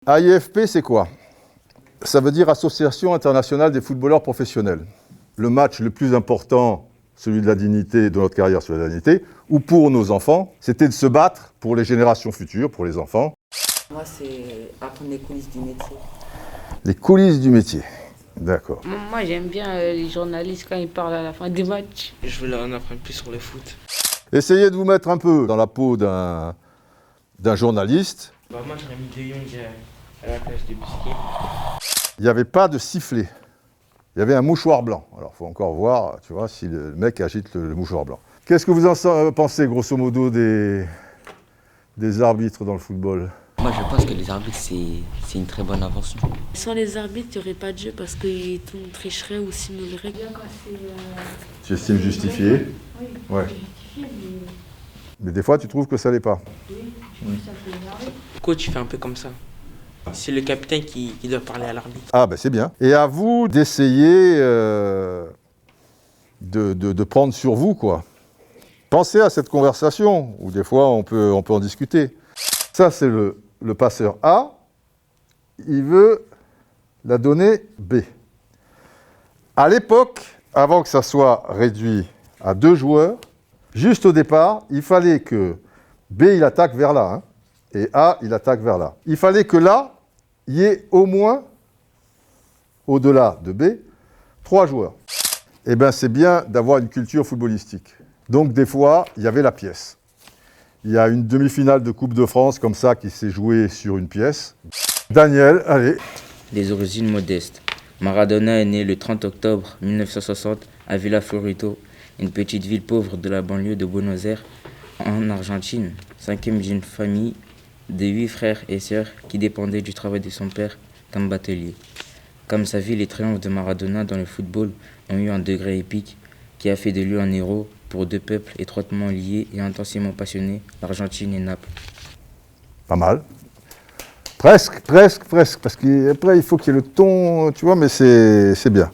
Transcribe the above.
AIFP, c'est quoi? Ça veut dire Association internationale des footballeurs professionnels. Le match le plus important, celui de la dignité, de notre carrière sur la dignité, ou pour nos enfants, c'était de se battre pour les générations futures, pour les enfants. Moi, c'est apprendre les coulisses du métier. Les coulisses du métier, d'accord. Moi, j'aime bien les journalistes quand ils parlent à la fin des matchs. Je veux en apprendre plus sur le foot. Essayez de vous mettre un peu dans la peau d'un journaliste. Moi, j'aurais mis De Jong à la place de Busquets. Il n'y avait pas de sifflet. Il y avait un mouchoir blanc. Alors, il faut encore voir, tu vois, si le mec agite le mouchoir blanc. Qu'est-ce que vous en pensez, grosso modo, des arbitres dans le football? Moi, je pense que les arbitres, c'est une très bonne invention. Sans les arbitres, il n'y aurait pas de jeu parce que tout le monde tricherait ou simulerait. Tu estimes justifié? Oui, ouais. justifié, Mais des fois, tu trouves que ça l'est pas? oui, ça peut énerver. Le coach, il fait un peu comme ça. C'est le capitaine qui doit parler à l'arbitre. Ah, ben c'est bien. Et à vous d'essayer de prendre sur vous, quoi. Pensez à cette conversation, où des fois, on peut en discuter. Ça, c'est le passeur A. Il veut la donnée B. À l'époque, avant que ça soit réduit à 2 joueurs, juste au départ, il fallait que B, il attaque vers là, hein, et A, il attaque vers là. Il fallait que là, il y ait au moins, au-delà de B, 3 joueurs. Eh bien, c'est bien d'avoir une culture footballistique. Donc, des fois, il y avait la pièce. Il y a une demi-finale de Coupe de France comme ça qui s'est jouée sur une pièce. Daniel, allez. Des origines modestes. Maradona est né le 30 octobre 1960 à Villa Fiorito, une petite ville pauvre de la banlieue de Buenos Aires, en Argentine. 5e d'une famille de 8 frères et sœurs qui dépendaient du travail de son père comme batelier. Comme sa vie, les triomphes de Maradona dans le football ont eu un degré épique qui a fait de lui un héros pour 2 peuples étroitement liés et intensément passionnés, l'Argentine et Naples. Pas mal. Presque, parce qu'après il faut qu'il y ait le ton, tu vois, mais c'est bien.